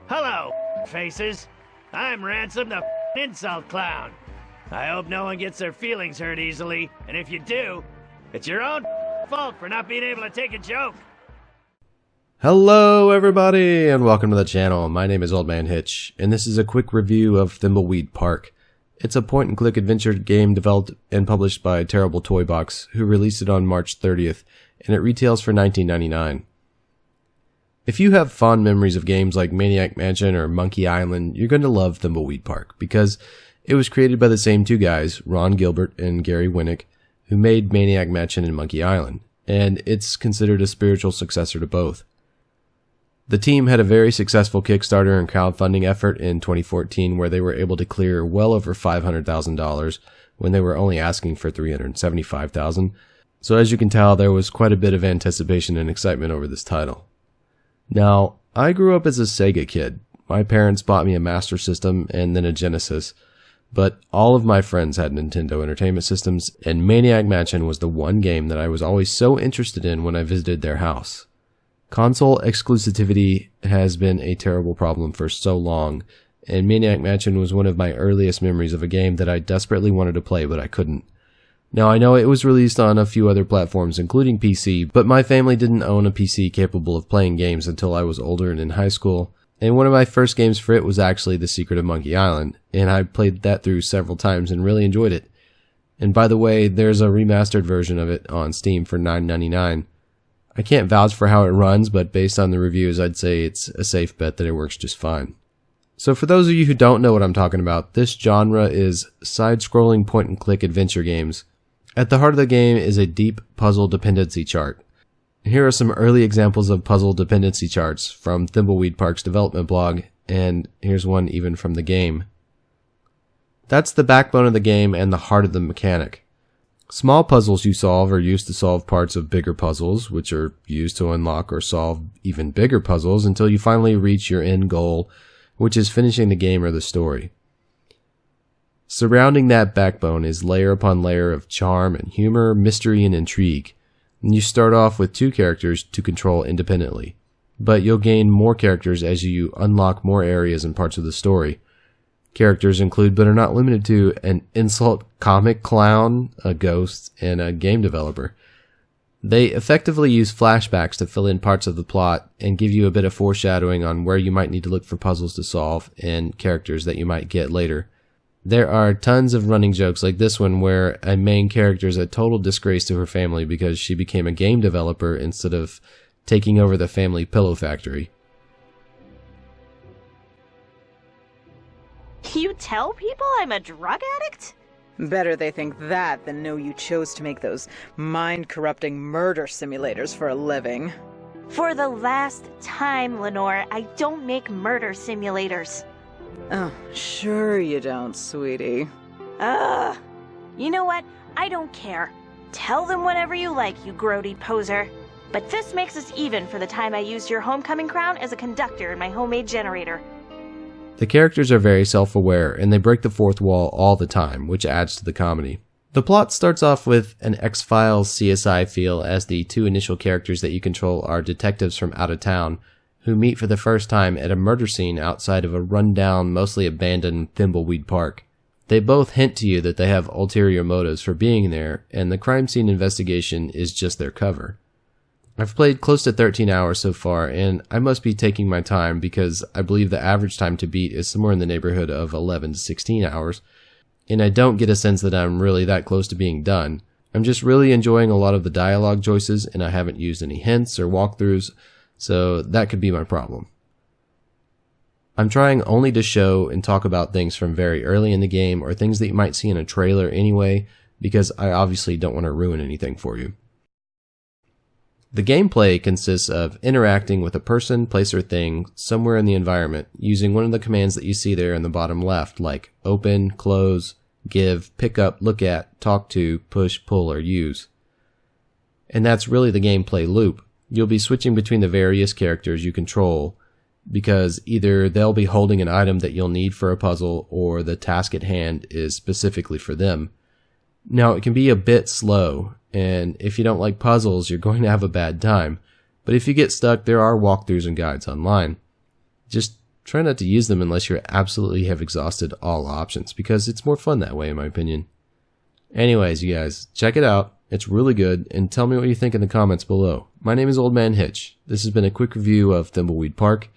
Hello, faces. I'm Ransom, the insult clown. I hope no one gets their feelings hurt easily, and if you do, it's your own fault for not being able to take a joke. Hello everybody, and welcome to the channel. My name is Old Man Hitch, and this is a quick review of Thimbleweed Park. It's a point-and-click adventure game developed and published by Terrible Toy Box, who released it on March 30th, and it retails for $19.99. If you have fond memories of games like Maniac Mansion or Monkey Island, you're going to love Thimbleweed Park, because it was created by the same two guys, Ron Gilbert and Gary Winnick, who made Maniac Mansion and Monkey Island, and it's considered a spiritual successor to both. The team had a very successful Kickstarter and crowdfunding effort in 2014 where they were able to clear well over $500,000 when they were only asking for $375,000. So as you can tell, there was quite a bit of anticipation and excitement over this title. Now, I grew up as a Sega kid. My parents bought me a Master System and then a Genesis, but all of my friends had Nintendo Entertainment Systems, and Maniac Mansion was the one game that I was always so interested in when I visited their house. Console exclusivity has been a terrible problem for so long, and Maniac Mansion was one of my earliest memories of a game that I desperately wanted to play but I couldn't. Now I know it was released on a few other platforms including PC, but my family didn't own a PC capable of playing games until I was older and in high school, and one of my first games for it was actually The Secret of Monkey Island, and I played that through several times and really enjoyed it. And by the way, there's a remastered version of it on Steam for $9.99. I can't vouch for how it runs, but based on the reviews, I'd say it's a safe bet that it works just fine. So for those of you who don't know what I'm talking about, this genre is side-scrolling point-and-click adventure games. At the heart of the game is a deep puzzle dependency chart. Here are some early examples of puzzle dependency charts from Thimbleweed Park's development blog, and here's one even from the game. That's the backbone of the game and the heart of the mechanic. Small puzzles you solve are used to solve parts of bigger puzzles, which are used to unlock or solve even bigger puzzles until you finally reach your end goal, which is finishing the game or the story. Surrounding that backbone is layer upon layer of charm and humor, mystery and intrigue. And you start off with two characters to control independently, but you'll gain more characters as you unlock more areas and parts of the story. Characters include, but are not limited to, an insult comic clown, a ghost, and a game developer. They effectively use flashbacks to fill in parts of the plot and give you a bit of foreshadowing on where you might need to look for puzzles to solve and characters that you might get later. There are tons of running jokes like this one where a main character is a total disgrace to her family because she became a game developer instead of taking over the family pillow factory. You tell people I'm a drug addict? Better they think that than know you chose to make those mind-corrupting murder simulators for a living. For the last time, Lenore, I don't make murder simulators. Oh, sure you don't, sweetie. Ugh. You know what? I don't care. Tell them whatever you like, you grody poser. But this makes us even for the time I used your homecoming crown as a conductor in my homemade generator. The characters are very self-aware, and they break the fourth wall all the time, which adds to the comedy. The plot starts off with an X-Files CSI feel, as the two initial characters that you control are detectives from out of town, who meet for the first time at a murder scene outside of a rundown, mostly abandoned Thimbleweed Park. They both hint to you that they have ulterior motives for being there, and the crime scene investigation is just their cover. I've played close to 13 hours so far, and I must be taking my time because I believe the average time to beat is somewhere in the neighborhood of 11 to 16 hours, and I don't get a sense that I'm really that close to being done. I'm just really enjoying a lot of the dialogue choices, and I haven't used any hints or walkthroughs, so that could be my problem. I'm trying only to show and talk about things from very early in the game or things that you might see in a trailer anyway, because I obviously don't want to ruin anything for you. The gameplay consists of interacting with a person, place, or thing somewhere in the environment using one of the commands that you see there in the bottom left, like open, close, give, pick up, look at, talk to, push, pull, or use. And that's really the gameplay loop. You'll be switching between the various characters you control because either they'll be holding an item that you'll need for a puzzle or the task at hand is specifically for them. Now, it can be a bit slow, and if you don't like puzzles, you're going to have a bad time. But if you get stuck, there are walkthroughs and guides online. Just try not to use them unless you absolutely have exhausted all options, because it's more fun that way in my opinion. Anyways, you guys, check it out. It's really good, and tell me what you think in the comments below. My name is Old Man Hitch. This has been a quick review of Thimbleweed Park.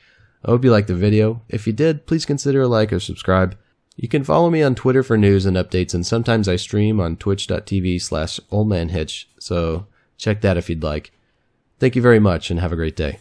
I hope you liked the video. If you did, please consider a like or subscribe. You can follow me on Twitter for news and updates, and sometimes I stream on twitch.tv/oldmanhitch, so check that if you'd like. Thank you very much, and have a great day.